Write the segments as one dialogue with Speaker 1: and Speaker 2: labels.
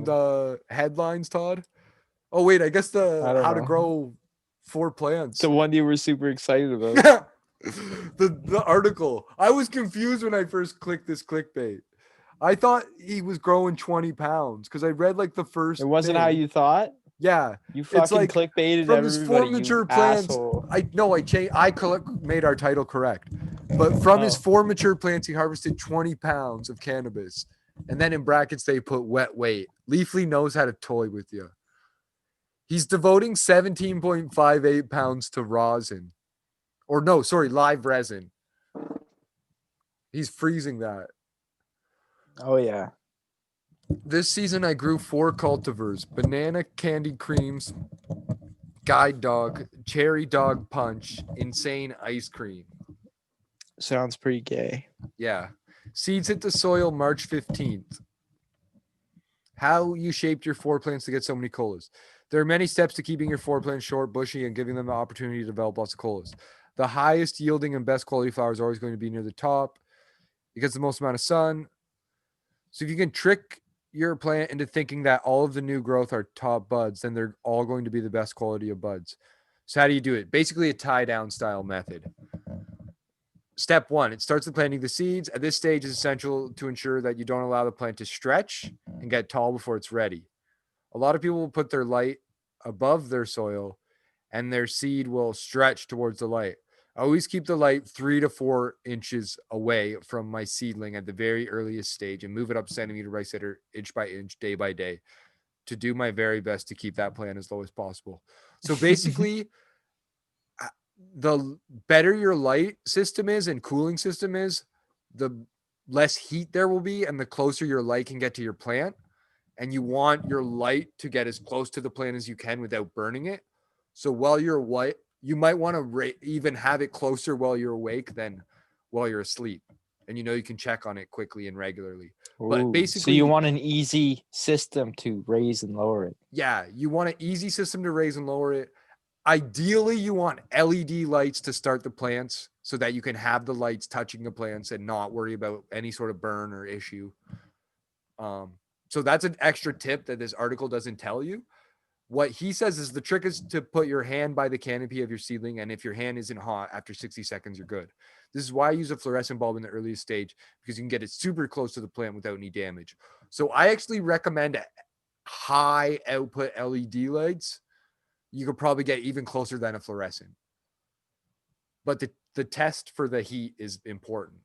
Speaker 1: from the headlines, Todd? Oh wait, I guess
Speaker 2: I
Speaker 1: the
Speaker 2: don't
Speaker 1: how to
Speaker 2: know.
Speaker 1: grow 4
Speaker 2: The
Speaker 1: plants.
Speaker 2: one you were super excited about.
Speaker 1: The article. I was confused when I first clicked this clickbait. I thought he was growing 20 pounds because I read like the
Speaker 2: It
Speaker 1: first
Speaker 2: wasn't how
Speaker 1: thing.
Speaker 2: you thought.
Speaker 1: Yeah,
Speaker 2: You
Speaker 1: it's
Speaker 2: fucking
Speaker 1: like
Speaker 2: clickbaited
Speaker 1: from his
Speaker 2: everybody,
Speaker 1: four
Speaker 2: you
Speaker 1: mature plants.
Speaker 2: asshole.
Speaker 1: Made our title correct, but from his
Speaker 2: Oh.
Speaker 1: 4 mature plants, he harvested 20 pounds of cannabis, and then in brackets they put wet weight. Leafly knows how to toy with you. He's devoting 17.58 pounds to rosin, or no, sorry, live resin. He's freezing that.
Speaker 2: Oh yeah.
Speaker 1: This season, I grew 4 cultivars: banana candy creams, guide dog, cherry dog punch, insane ice cream.
Speaker 2: Sounds pretty gay.
Speaker 1: Yeah. Seeds hit the soil March 15th. How you shaped your 4 plants to get so many colas. There are many steps to keeping your 4 plants short, bushy, and giving them the opportunity to develop lots of colas. The highest yielding and best quality flowers are always going to be near the top. It gets the most amount of sun. So if you can trick your plant into thinking that all of the new growth are top buds, then they're all going to be the best quality of buds. So how do you do it? Basically a tie down style method. Step 1, it starts with planting the seeds. At this stage, it's essential to ensure that you don't allow the plant to stretch and get tall before it's ready. A lot of people will put their light above their soil and their seed will stretch towards the light. I always keep the light 3 to 4 inches away from my seedling at the very earliest stage and move it up centimeter by centimeter, inch by inch, day by day to do my very best to keep that plant as low as possible. So basically, the better your light system is and cooling system is, the less heat there will be and the closer your light can get to your plant. And you want your light to get as close to the plant as you can without burning it. So while you're white, you might want to even have it closer while you're awake than while you're asleep. And you can check on it quickly and regularly. But
Speaker 2: Ooh. So you
Speaker 1: basically,
Speaker 2: want an easy system to raise and lower it.
Speaker 1: yeah, you want an easy system to raise and lower it. Ideally, you want LED lights to start the plants so that you can have the lights touching the plants and not worry about any sort of burn or issue. So that's an extra tip that this article doesn't tell you. What he says is the trick is to put your hand by the canopy of your seedling, and if your hand isn't hot after 60 seconds, you're good. This is why I use a fluorescent bulb in the earliest stage, because you can get it super close to the plant without any damage. So I actually recommend high output LED lights. You could probably get even closer than a fluorescent. But the test for the heat is important.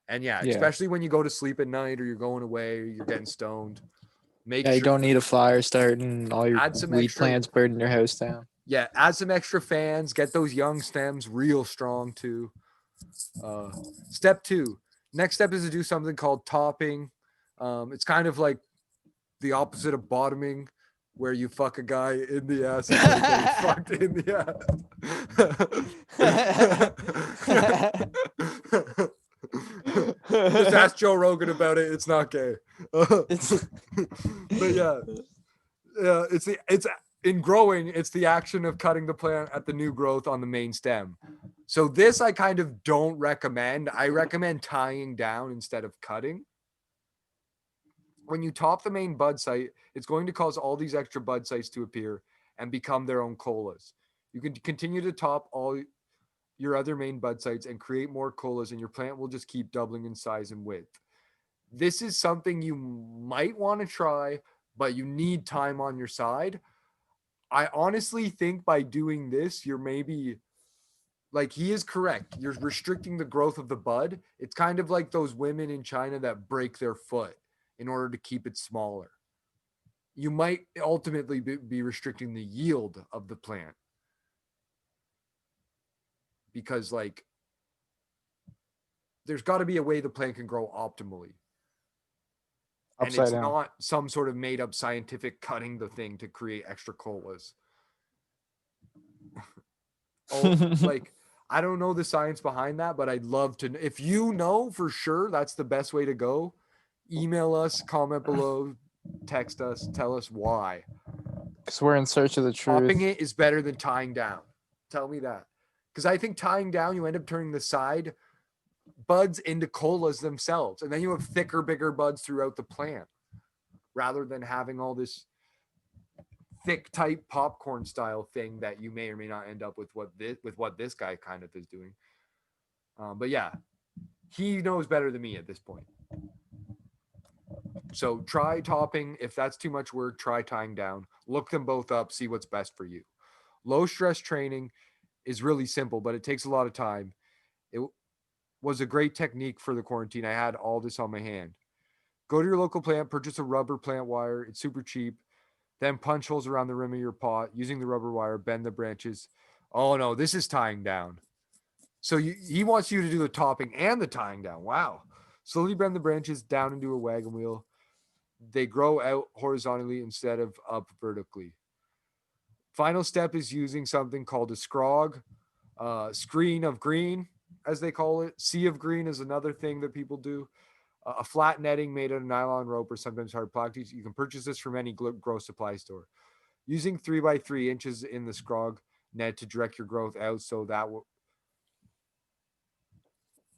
Speaker 1: And yeah,
Speaker 2: Yeah.
Speaker 1: especially when you go to sleep at night or you're going away or you're getting stoned, make
Speaker 2: Yeah, you
Speaker 1: sure
Speaker 2: don't need a fire starting all your
Speaker 1: add some
Speaker 2: weed
Speaker 1: extra
Speaker 2: plants burning your house down.
Speaker 1: add some extra fans, get those young stems real strong too. Step 2, next step is to do something called topping. It's kind of like the opposite of bottoming, where you fuck a guy in the ass and then get fucked in the ass. Just ask Joe Rogan about it. It's not gay.
Speaker 2: It's
Speaker 1: But yeah, it's in growing. It's the action of cutting the plant at the new growth on the main stem. So this I kind of don't recommend. I recommend tying down instead of cutting. When you top the main bud site, it's going to cause all these extra bud sites to appear and become their own colas. You can continue to top all your other main bud sites and create more colas, and your plant will just keep doubling in size and width. This is something you might want to try, but you need time on your side. I honestly think by doing this, you're maybe like, he is correct. You're restricting the growth of the bud. It's kind of like those women in China that break their foot in order to keep it smaller. You might ultimately be restricting the yield of the plant because, like, there's got to be a way the plant can grow optimally. And
Speaker 2: upside
Speaker 1: it's
Speaker 2: down.
Speaker 1: not some sort of made up scientific cutting the thing to create extra colas. Like, I don't know the science behind that, but I'd love to. If you know for sure that's the best way to go, email us, comment below, text us, tell us why.
Speaker 2: Because we're in search of the
Speaker 1: Topping
Speaker 2: truth.
Speaker 1: it is better than tying down. Tell me that. Because I think tying down, you end up turning the side buds into colas themselves. And then you have thicker, bigger buds throughout the plant. rather than having all this thick, tight popcorn style thing that you may or may not end up with what this guy kind of is doing. But yeah, he knows better than me at this point. So try topping. If that's too much work, try tying down. Look them both up, see what's best for you. Low stress training is really simple, but it takes a lot of time. It was a great technique for the quarantine. I had all this on my hand. Go to your local plant, purchase a rubber plant wire. It's super cheap. Then punch holes around the rim of your pot using the rubber wire, bend the branches. Oh no, this is tying down. So he wants you to do the topping and the tying down. Wow. Slowly bend the branches down into a wagon wheel. They grow out horizontally instead of up vertically. Final step is using something called a scrog, screen of green, as they call it. Sea of green is another thing that people do. A flat netting made out of nylon rope or sometimes hard plastic. You can purchase this from any grow supply store. Using 3x3 inches in the scrog net to direct your growth out so that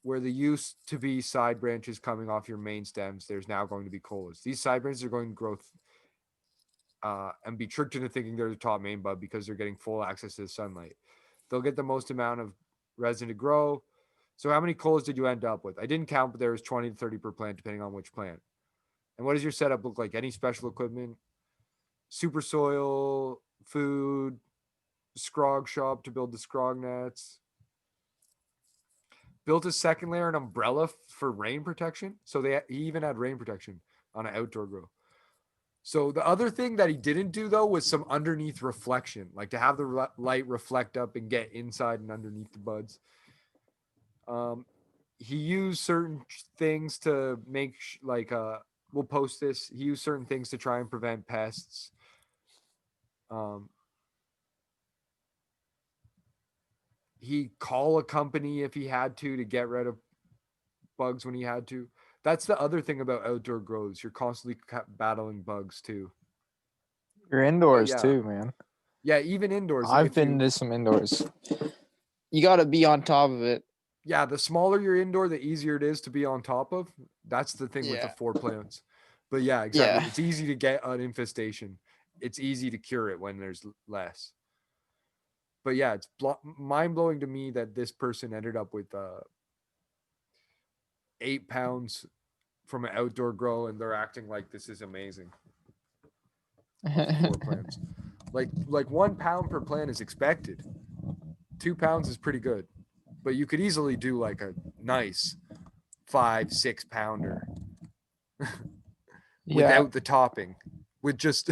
Speaker 1: where there used to be side branches coming off your main stems, there's now going to be colas. These side branches are going to grow and be tricked into thinking they're the top main bud because they're getting full access to the sunlight. They'll get the most amount of resin to grow. So how many colas did you end up with? I didn't count, but there was 20 to 30 per plant, depending on which plant. And what does your setup look like? Any special equipment? Super soil, food, scrog shop to build the scrog nets. Built a second layer, an umbrella for rain protection. So he even had rain protection on an outdoor grow. So the other thing that he didn't do though was some underneath reflection, like to have the light reflect up and get inside and underneath the buds. He used certain things to make we'll post this. He used certain things to try and prevent pests. He call a company if he had to get rid of bugs when he had to. That's the other thing about outdoor grows. You're constantly battling bugs too.
Speaker 2: You're indoors
Speaker 1: yeah.
Speaker 2: too, man.
Speaker 1: Yeah, even indoors.
Speaker 2: I've been to some indoors. You got to be on top of it.
Speaker 1: Yeah, the smaller your indoor, the easier it is to be on top of. That's the thing with the 4 plants. But yeah, exactly.
Speaker 2: Yeah.
Speaker 1: It's easy to get an infestation. It's easy to cure it when there's less. But yeah, it's mind-blowing to me that this person ended up with 8 pounds from an outdoor grow, and they're acting like this is amazing. 4 plants. Like 1 pound per plant is expected. 2 pounds is pretty good. But you could easily do like a nice 5-6 pounder without the topping, with just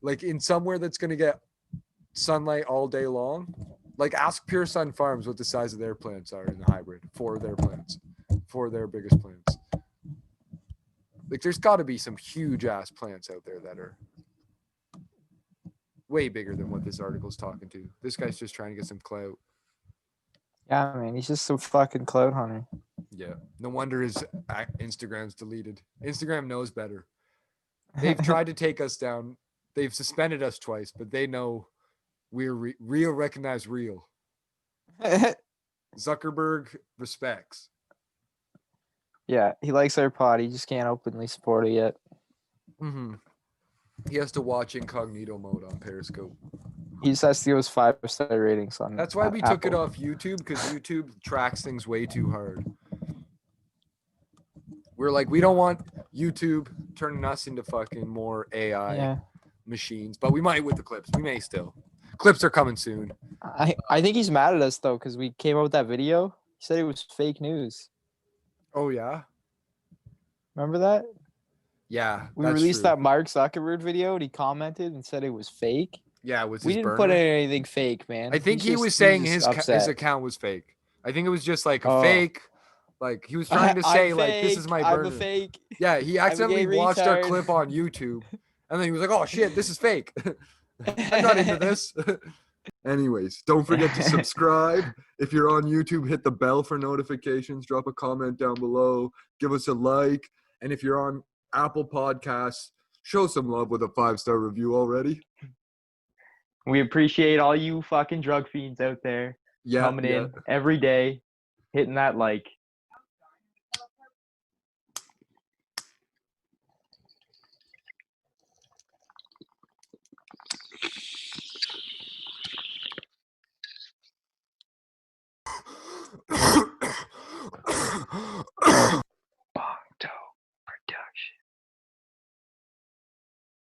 Speaker 1: like in somewhere that's going to get sunlight all day long. Like ask Pure Sun Farms what the size of their plants are in the hybrid for their plants, for their biggest plants. Like there's got to be some huge ass plants out there that are way bigger than what this article's talking to. This guy's just trying to get some clout.
Speaker 2: Yeah, man, he's just a fucking clout hunter.
Speaker 1: Yeah, no wonder his Instagram's deleted. Instagram knows better. They've tried to take us down. They've suspended us twice, but they know we're real, recognize real. Zuckerberg respects.
Speaker 2: Yeah, he likes our pod. He just can't openly support it yet.
Speaker 1: Mm-hmm. He has to watch incognito mode on Periscope.
Speaker 2: He just has to give us 5-star ratings on.
Speaker 1: That's why we took it off YouTube, because YouTube tracks things way too hard. We're like, we don't want YouTube turning us into fucking more AI machines, but we might with the clips. We may still. Clips are coming soon.
Speaker 2: I think he's mad at us though, because we came out with that video. He said it was fake news.
Speaker 1: Oh yeah.
Speaker 2: Remember that?
Speaker 1: Yeah.
Speaker 2: We released that Mark Zuckerberg video and he commented and said it was fake.
Speaker 1: Yeah, with
Speaker 2: we
Speaker 1: his
Speaker 2: didn't
Speaker 1: burner.
Speaker 2: Put anything fake, man.
Speaker 1: I think he was saying his account was fake. I think it was just like a fake. Like he was trying to say like this is my burner.
Speaker 2: I'm a fake.
Speaker 1: Yeah, he accidentally watched our clip on YouTube and then he was like, "Oh shit, this is fake. I'm not into this." Anyways, don't forget to subscribe. If you're on YouTube, hit the bell for notifications. Drop a comment down below. Give us a like. And if you're on Apple Podcasts, show some love with a 5-star review already.
Speaker 3: We appreciate all you fucking drug fiends out there coming in every day, hitting that like.